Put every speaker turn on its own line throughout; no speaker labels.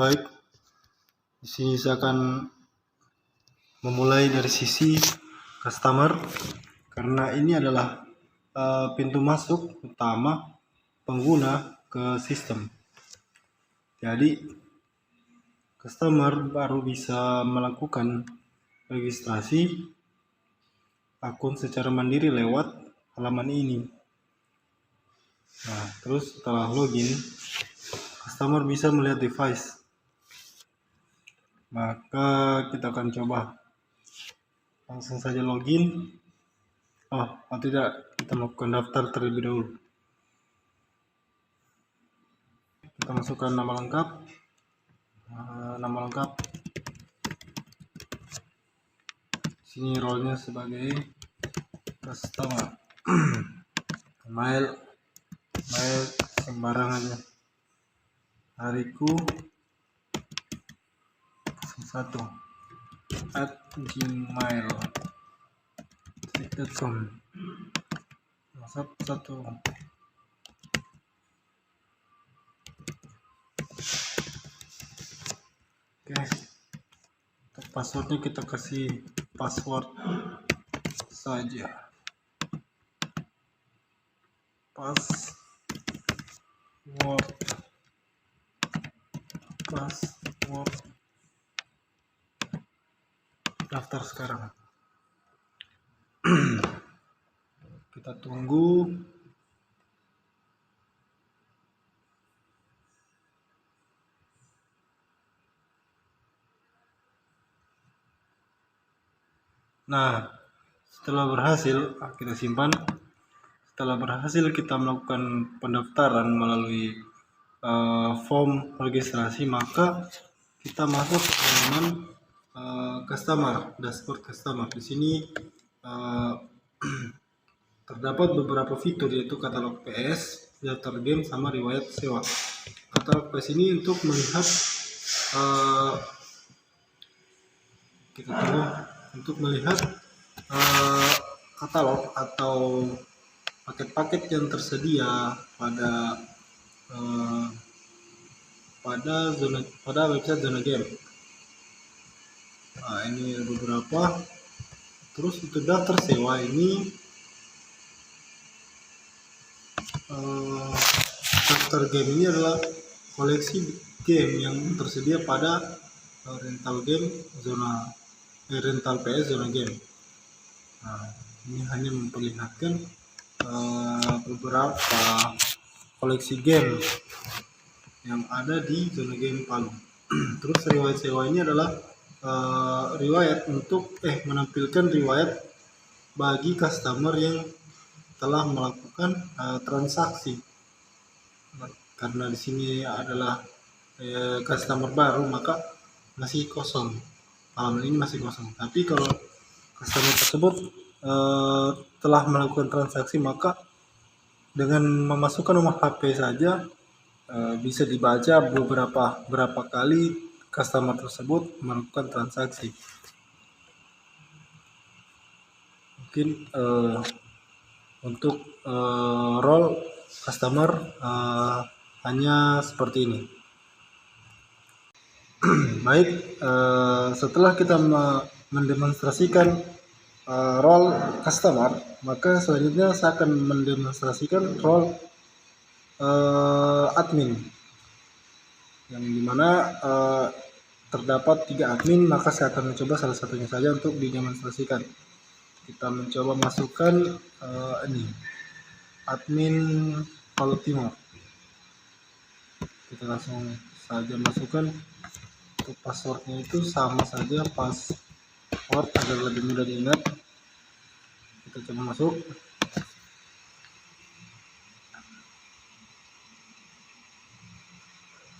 Baik, di sini saya akan memulai dari sisi customer karena ini adalah pintu masuk utama pengguna ke sistem. Jadi customer baru bisa melakukan registrasi akun secara mandiri lewat halaman ini. Nah, terus setelah login, customer bisa melihat device. Maka kita akan coba langsung saja login. Oh tidak, kita melakukan daftar terlebih dahulu. Kita masukkan nama lengkap, sini role-nya sebagai customer. mail sembarangannya, hariku 1@gmail.com, WhatsApp 1. Oke, untuk passwordnya kita kasih password saja, password. Daftar sekarang. Kita tunggu. Nah, setelah berhasil kita simpan. Setelah berhasil kita melakukan pendaftaran melalui form registrasi, maka kita masuk ke halaman customer, dashboard customer. Di sini terdapat beberapa fitur, yaitu katalog PS, daftar game, sama riwayat sewa. Katalog PS ini untuk melihat katalog atau paket-paket yang tersedia pada website Zona Game. Nah, ini ada beberapa. Terus untuk daftar sewa ini, daftar game ini adalah koleksi game yang tersedia pada rental PS Zona Game. Nah, ini hanya memperlihatkan beberapa koleksi game yang ada di Zona Game Palu. Terus riwayat sewa ini adalah menampilkan riwayat bagi customer yang telah melakukan transaksi. Karena di sini adalah customer baru, maka masih kosong. Halaman ini masih kosong. Tapi kalau customer tersebut telah melakukan transaksi, maka dengan memasukkan nomor HP saja bisa dibaca berapa kali customer tersebut melakukan transaksi. Mungkin untuk role customer hanya seperti ini. Baik, setelah kita mendemonstrasikan role customer, maka selanjutnya saya akan mendemonstrasikan role admin, yang dimana terdapat 3 admin. Maka saya akan mencoba salah satunya saja untuk didemonstrasikan. Kita mencoba masukkan ini admin Palu Timur. Kita langsung saja masukkan. Untuk passwordnya itu sama saja, password agar lebih mudah diingat. Kita coba masuk.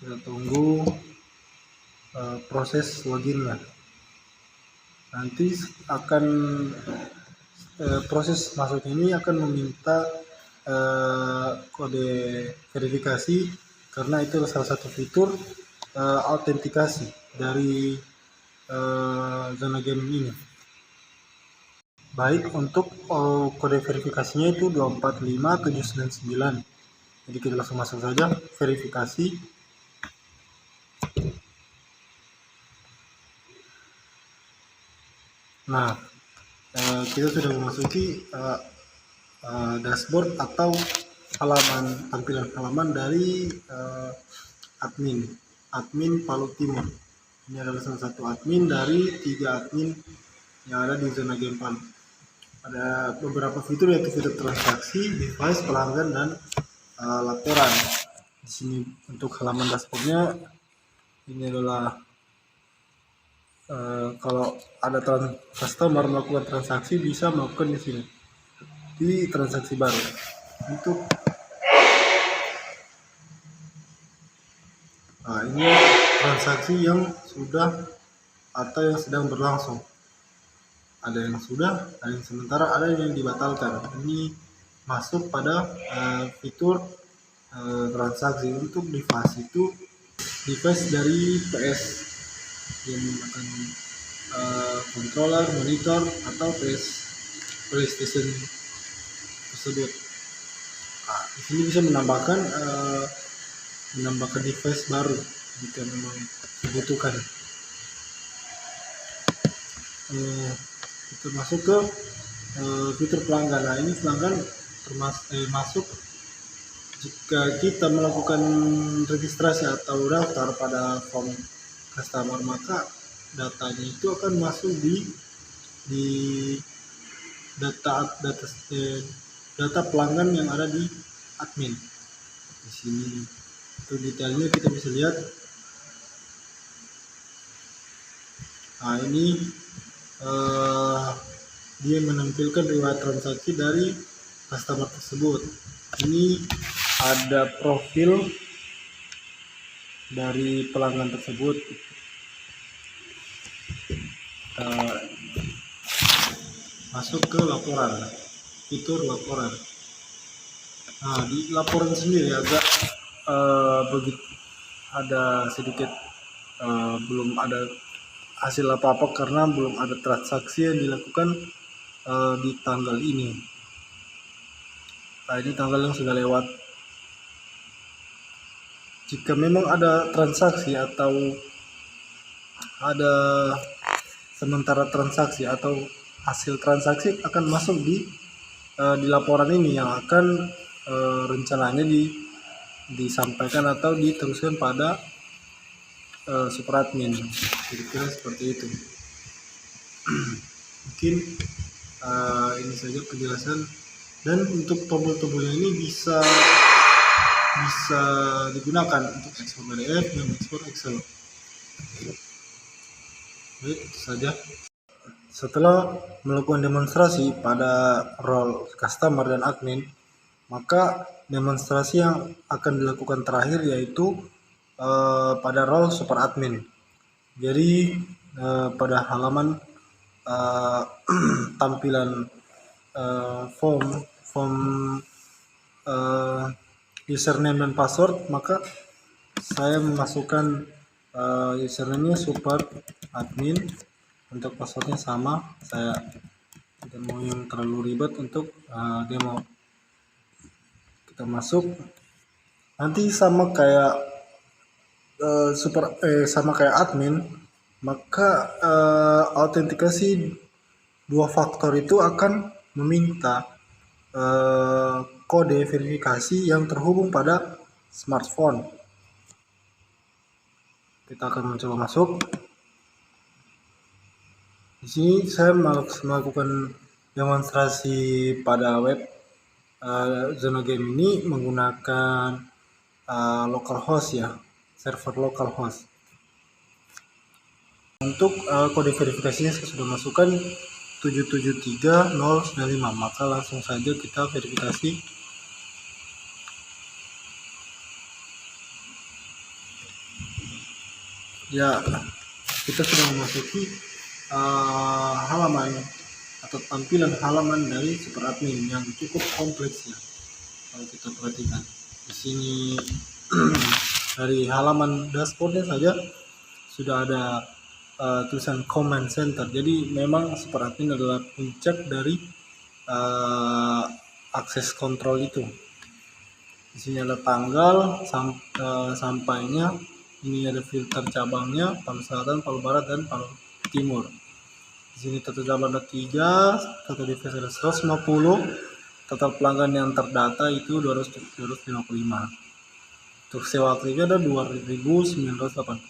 Kita tunggu proses loginnya. Nanti akan proses masuk ini akan meminta kode verifikasi, karena itu salah satu fitur autentikasi dari Zona Game ini. Baik, untuk kode verifikasinya itu 245799. Jadi kita langsung masuk saja verifikasi. Nah, kita sudah memasuki dashboard atau tampilan halaman dari admin Palu Timur. Ini adalah salah satu admin dari 3 admin yang ada di zona game Palu. Ada beberapa fitur, yaitu fitur transaksi, device, pelanggan, dan laporan. Di sini untuk halaman dashboardnya, ini adalah kalau ada customer melakukan transaksi, bisa melakukan di sini di transaksi baru. Untuk ini transaksi yang sudah atau yang sedang berlangsung. Ada yang sudah, ada yang sementara, ada yang dibatalkan. Ini masuk pada fitur transaksi. Untuk device itu device dari PS yang menggunakan controller, monitor, atau PlayStation tersebut. Di sini bisa menambahkan device baru jika memang dibutuhkan. Kita masuk ke fitur pelanggan. Nah, ini pelanggan masuk jika kita melakukan registrasi atau daftar pada form customer, maka datanya itu akan masuk di data pelanggan yang ada di admin. Di sini untuk detailnya kita bisa lihat. Nah, ini dia menampilkan riwayat transaksi dari customer tersebut. Ini ada profil dari pelanggan tersebut. Masuk ke laporan, fitur laporan. Nah, di laporan sendiri agak begitu ada sedikit belum ada hasil apa-apa karena belum ada transaksi yang dilakukan di tanggal ini. Nah, ini tanggal yang sudah lewat. Jika memang ada transaksi atau ada sementara transaksi atau hasil transaksi, akan masuk di laporan ini yang akan rencananya disampaikan atau diteruskan pada super admin. Kira-kira seperti itu. Mungkin ini saja penjelasan. Dan untuk tombol-tombolnya ini bisa digunakan untuk ekspor PDF dan ekspor Excel. Baik, itu saja. Setelah melakukan demonstrasi pada role customer dan admin, maka demonstrasi yang akan dilakukan terakhir yaitu pada role super admin. Jadi pada halaman tampilan form username dan password, maka saya memasukkan username-nya super admin, untuk passwordnya sama. Saya tidak mau yang terlalu ribet untuk demo. Kita masuk, nanti sama kayak sama kayak admin, maka autentikasi 2 faktor itu akan meminta kode verifikasi yang terhubung pada smartphone. Kita akan mencoba masuk. Di sini saya melakukan demonstrasi pada web zona game ini menggunakan localhost ya, server localhost. Untuk kode verifikasinya saya sudah masukkan 773095, maka langsung saja kita verifikasi. Ya, kita sudah memasuki halaman atau tampilan halaman dari super admin yang cukup kompleks ya. Kalau kita perhatikan di sini dari halaman dashboardnya saja sudah ada tulisan command center. Jadi memang super admin adalah puncak dari akses kontrol itu. Di sini ada tanggal sampainya. Ini ada filter cabangnya, Palu Selatan, Palu Barat, dan Palu Timur. Di Di sini total cabang ada 3, total device ada 150, total pelanggan yang terdata itu 255. Untuk sewa aktifnya ada 2.980.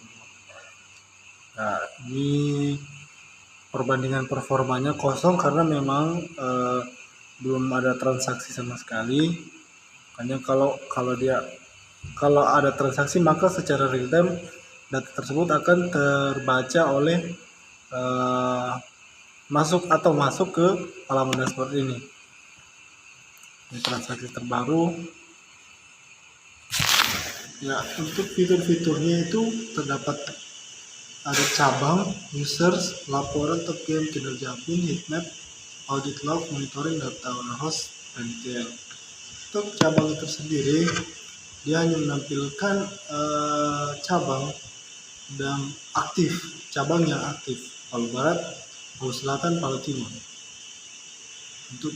Nah, ini perbandingan performanya kosong karena memang belum ada transaksi sama sekali. Makanya kalau ada transaksi maka secara real time data tersebut akan terbaca oleh masuk ke halaman dashboard ini. Ini transaksi terbaru. Ya, untuk fitur-fiturnya itu terdapat ada cabang, users, laporan, top game, kinerja admin, heatmap, audit log, monitoring, data warehouse, dan detail. Untuk cabang itu sendiri, dia hanya menampilkan cabang dan aktif, cabang yang aktif, Palu Barat, Palu Selatan, Palu Timur. Untuk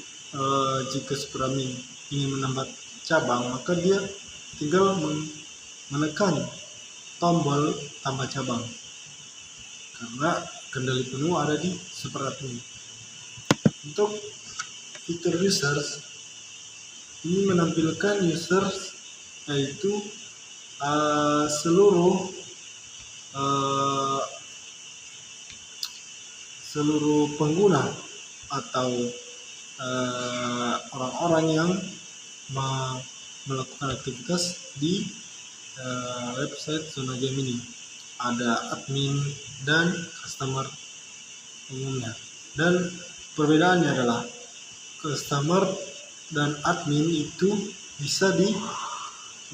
jika Supraming ingin menambah cabang, maka dia tinggal menekan tombol tambah cabang karena kendali penuh ada di Supradmin. Untuk fitur users ini menampilkan users yaitu seluruh pengguna atau orang-orang yang melakukan aktivitas di website Zona Game ini. Ada admin dan customer umumnya. Dan perbedaannya adalah customer dan admin itu bisa di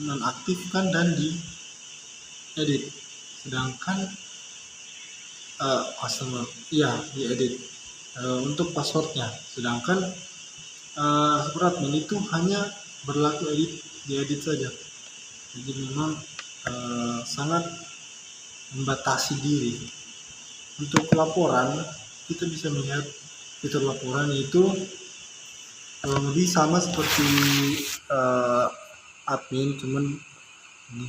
nonaktifkan dan diedit. Sedangkan customer diedit untuk passwordnya. Sedangkan super admin itu hanya berlaku diedit saja. Jadi memang sangat membatasi diri. Untuk laporan kita bisa melihat fitur laporan itu lebih sama seperti admin, cuman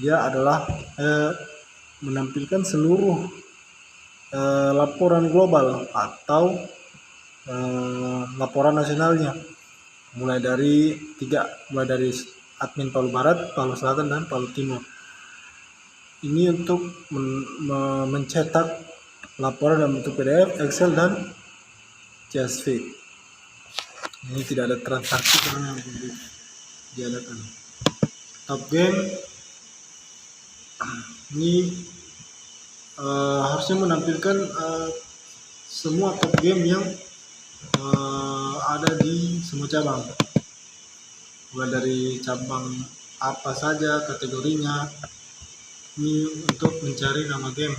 dia adalah menampilkan seluruh laporan global atau laporan nasionalnya, mulai dari admin Palu Barat, Palu Selatan, dan Palu Timur. Ini untuk mencetak laporan dalam bentuk PDF, Excel, dan CSV. Ini tidak ada transaksi karena yang belum diadakan. Top game ini harusnya menampilkan semua top game yang ada di semua cabang, mulai dari cabang apa saja kategorinya. Ini untuk mencari nama game.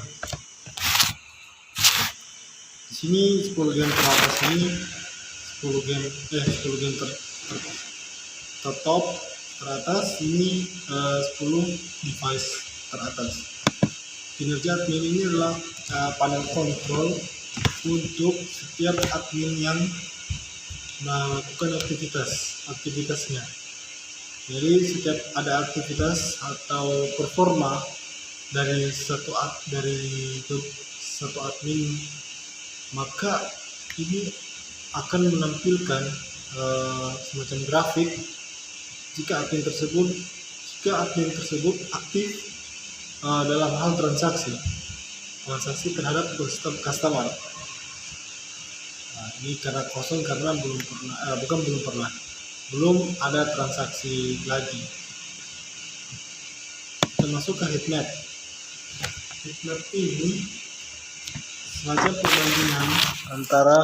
Di sini 10 game teratas ini 10 game tertop teratas ini 10 device teratas. Kinerja admin ini adalah panel kontrol untuk setiap admin yang melakukan aktivitasnya. Jadi setiap ada aktivitas atau performa dari satu admin, maka ini akan menampilkan semacam grafik jika admin tersebut aktif dalam hal transaksi terhadap customer. Nah, ini karena kosong karena belum ada transaksi lagi. Kita masuk ke heatmap. Heatmap ini semacam perbandingan antara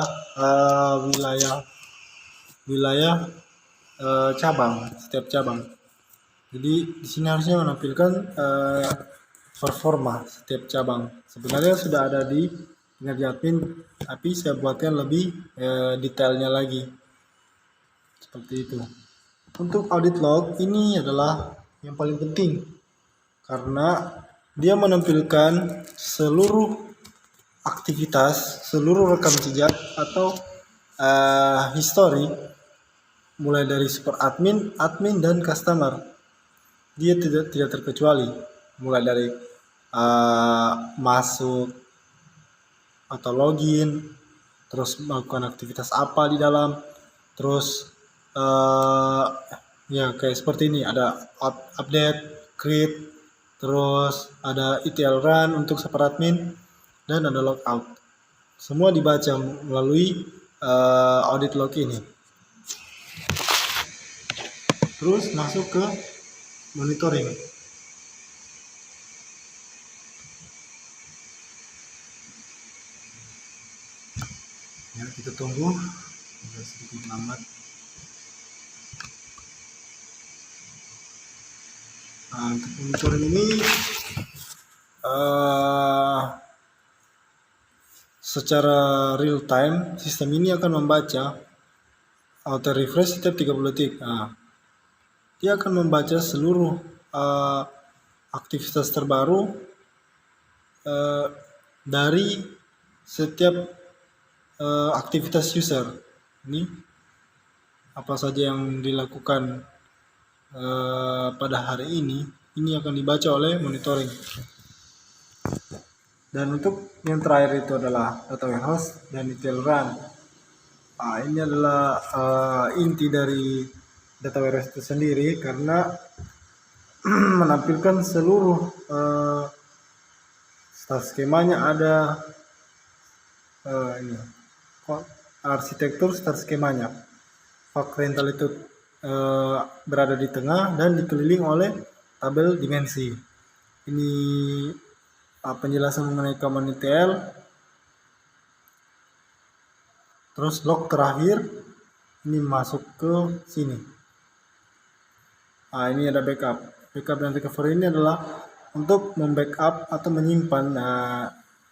wilayah cabang, setiap cabang. Jadi di sini harusnya menampilkan performa setiap cabang. Sebenarnya sudah ada di kinerja admin, tapi saya buatkan lebih detailnya lagi. Seperti itu. Untuk audit log ini adalah yang paling penting karena dia menampilkan seluruh aktivitas, seluruh rekam jejak atau history mulai dari super admin, dan customer. Dia tidak terkecuali, mulai dari masuk atau login, terus melakukan aktivitas apa di dalam, terus ya kayak seperti ini, ada update, create, terus ada ETL run untuk superadmin, dan ada logout. Semua dibaca melalui audit log ini. Terus masuk ke monitoring. Ya, kita tunggu. Agak sedikit lambat. Nah, untuk monitoring ini secara real time sistem ini akan membaca auto refresh setiap 30 detik. Nah, dia akan membaca seluruh aktivitas terbaru dari setiap aktivitas user. Ini apa saja yang dilakukan pada hari ini akan dibaca oleh monitoring. Dan untuk yang terakhir itu adalah data warehouse dan ETL run. Nah, ini adalah inti dari data warehouse itu sendiri, karena menampilkan seluruh start skemanya ada ini arsitektur start skemanya. Fak rental itu berada di tengah dan dikeliling oleh tabel dimensi. Ini penjelasan mengenai common ETL. Terus log terakhir ini masuk ke sini. Nah, ini ada backup. Backup dan recovery ini adalah untuk membackup atau menyimpan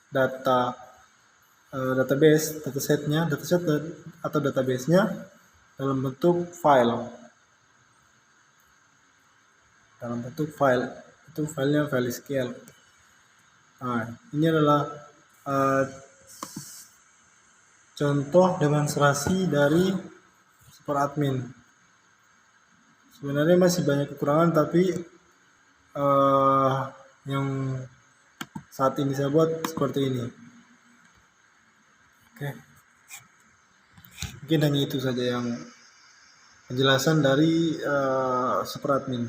data database, datasetnya, dataset atau database-nya dalam bentuk file. Dalam bentuk file, itu filenya file SQL. Nah, ini adalah contoh demonstrasi dari superadmin. Sebenarnya masih banyak kekurangan, tapi yang saat ini saya buat seperti ini. Oke, mungkin hanya itu saja yang penjelasan dari superadmin.